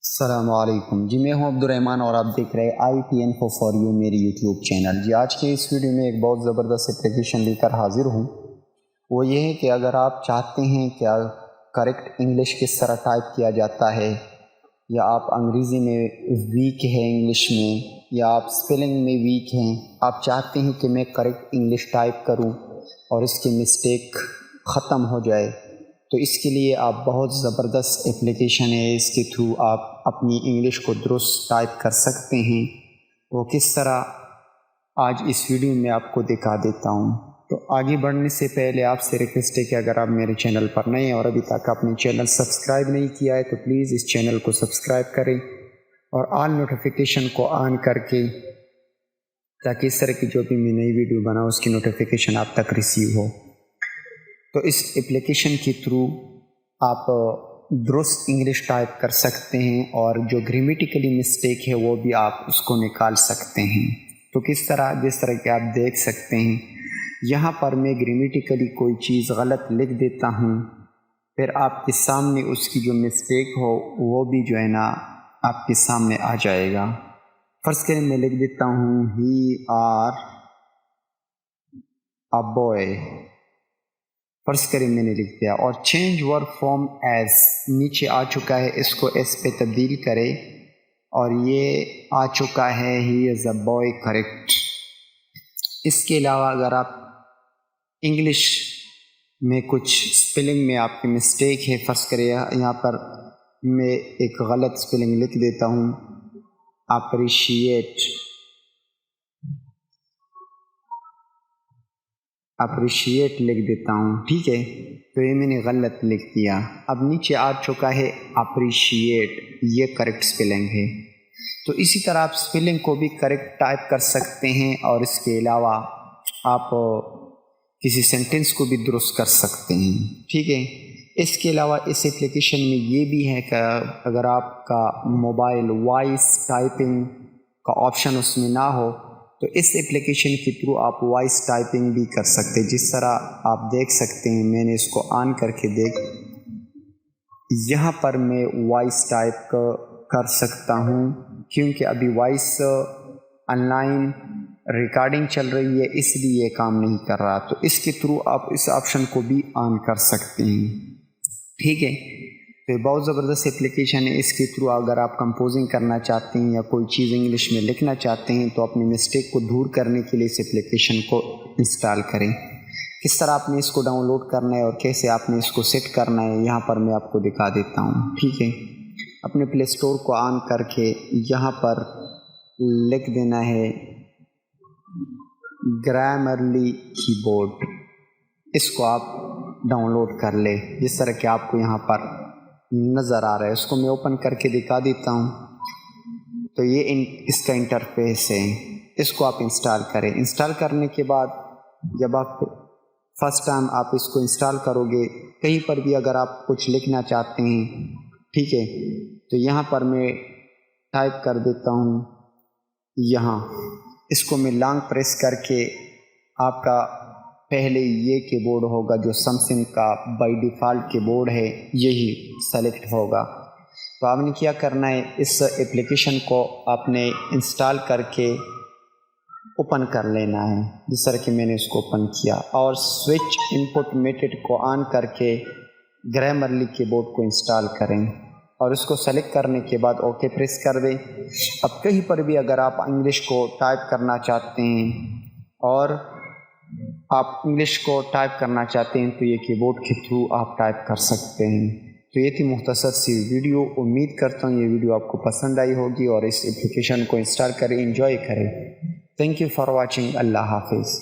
السلام علیکم جی، میں ہوں عبدالرحمن اور آپ دیکھ رہے ITN Info for you میری یوٹیوب چینل۔ جی آج کے اس ویڈیو میں ایک بہت زبردست اپلیکیشن لے کر حاضر ہوں۔ وہ یہ ہے کہ اگر آپ چاہتے ہیں کہ کریکٹ انگلش کس طرح ٹائپ کیا جاتا ہے، یا آپ انگریزی میں ویک ہیں انگلش میں، یا آپ اسپیلنگ میں ویک ہیں، آپ چاہتے ہیں کہ میں کریکٹ انگلش ٹائپ کروں اور اس کی مسٹیک ختم ہو جائے، تو اس کے لیے آپ بہت زبردست اپلیکیشن ہے۔ اس کے تھرو آپ اپنی انگلش کو درست ٹائپ کر سکتے ہیں۔ وہ کس طرح آج اس ویڈیو میں آپ کو دکھا دیتا ہوں۔ تو آگے بڑھنے سے پہلے آپ سے ریکویسٹ ہے کہ اگر آپ میرے چینل پر نئے ہیں اور ابھی تک اپنے چینل سبسکرائب نہیں کیا ہے تو پلیز اس چینل کو سبسکرائب کریں اور آل نوٹیفیکیشن کو آن کر کے، تاکہ اس طرح کی جو بھی میں نئی ویڈیو بناؤں اس کی نوٹیفیکیشن آپ تک ریسیو ہو۔ تو اس اپلیکیشن کے تھرو آپ درست انگلش ٹائپ کر سکتے ہیں اور جو گرامیٹیکلی مسٹیک ہے وہ بھی آپ اس کو نکال سکتے ہیں۔ تو کس طرح؟ جس طرح کہ آپ دیکھ سکتے ہیں یہاں پر میں گرامیٹیکلی کوئی چیز غلط لکھ دیتا ہوں، پھر آپ کے سامنے اس کی جو مسٹیک ہو وہ بھی جو ہے نا آپ کے سامنے آ جائے گا۔ فرض کریں میں لکھ دیتا ہوں ہی آر اے بوائے، فرض کریں میں نے لکھ دیا، اور چینج ورب فارم ایز نیچے آ چکا ہے، اس کو ایس پہ تبدیل کرے اور یہ آ چکا ہے ہی از اے بوائے کریکٹ۔ اس کے علاوہ اگر آپ انگلش میں کچھ اسپیلنگ میں آپ کی مسٹیک ہے، فرض کریں یہاں پر میں ایک غلط اسپیلنگ لکھ دیتا ہوں، اپریشیٹ لکھ دیتا ہوں، ٹھیک ہے، تو یہ میں نے غلط لکھ دیا۔ اب نیچے آ چکا ہے اپریشیٹ، یہ کریکٹ اسپیلنگ ہے۔ تو اسی طرح آپ اسپیلنگ کو بھی کریکٹ ٹائپ کر سکتے ہیں اور اس کے علاوہ آپ کسی سینٹنس کو بھی درست کر سکتے ہیں، ٹھیک ہے۔ اس کے علاوہ اس اپلیکیشن میں یہ بھی ہے کہ اگر آپ کا موبائل وائس ٹائپنگ کا آپشن اس میں نہ ہو تو اس اپلیکیشن کے تھرو آپ وائس ٹائپنگ بھی کر سکتے ہیں۔ جس طرح آپ دیکھ سکتے ہیں میں نے اس کو آن کر کے یہاں پر میں وائس ٹائپ کر سکتا ہوں، کیونکہ ابھی وائس آن لائن ریکارڈنگ چل رہی ہے اس لیے یہ کام نہیں کر رہا، تو اس کے تھرو آپ اس آپشن کو بھی آن کر سکتے ہیں، ٹھیک ہے۔ تو یہ بہت زبردست اپلیکیشن ہے۔ اس کے تھرو اگر آپ کمپوزنگ کرنا چاہتے ہیں یا کوئی چیز انگلش میں لکھنا چاہتے ہیں تو اپنی مسٹیک کو دور کرنے کے لیے اس اپلیکیشن کو انسٹال کریں۔ کس طرح آپ نے اس کو ڈاؤن لوڈ کرنا ہے اور کیسے آپ نے اس کو سیٹ کرنا ہے یہاں پر میں آپ کو دکھا دیتا ہوں، ٹھیک ہے۔ اپنے پلے اسٹور کو آن کر کے یہاں پر لکھ دینا ہے گرامرلی کی بورڈ، اس کو آپ ڈاؤن لوڈ کر لیں جس طرح کہ آپ کو یہاں پر نظر آ رہا ہے۔ اس کو میں اوپن کر کے دکھا دیتا ہوں، تو یہ اس کا انٹرفیس ہے، اس کو آپ انسٹال کریں۔ انسٹال کرنے کے بعد جب آپ فرسٹ ٹائم آپ اس کو انسٹال کرو گے، کہیں پر بھی اگر آپ کچھ لکھنا چاہتے ہیں، ٹھیک ہے، تو یہاں پر میں ٹائپ کر دیتا ہوں، یہاں اس کو میں لانگ پریس کر کے آپ کا پہلے یہ کی بورڈ ہوگا جو سمسنگ کا بائی ڈیفالٹ کی بورڈ ہے، یہی سلیکٹ ہوگا۔ تو آپ نے کیا کرنا ہے، اس اپلیکیشن کو آپ نے انسٹال کر کے اوپن کر لینا ہے، جس طرح کہ میں نے اس کو اوپن کیا، اور سوئچ انپٹ میتھڈ کو آن کر کے گرامرلی کی بورڈ کو انسٹال کریں اور اس کو سلیکٹ کرنے کے بعد اوکے پریس کر دیں۔ اب کہیں پر بھی اگر آپ انگلش کو ٹائپ کرنا چاہتے ہیں اور آپ انگلش کو ٹائپ کرنا چاہتے ہیں تو یہ کی بورڈ کے تھرو آپ ٹائپ کر سکتے ہیں۔ تو یہ تھی مختصر سی ویڈیو، امید کرتا ہوں یہ ویڈیو آپ کو پسند آئی ہوگی اور اس اپلیکیشن کو انسٹال کریں، انجوائے کریں۔ تھینک یو فار واچنگ، اللہ حافظ۔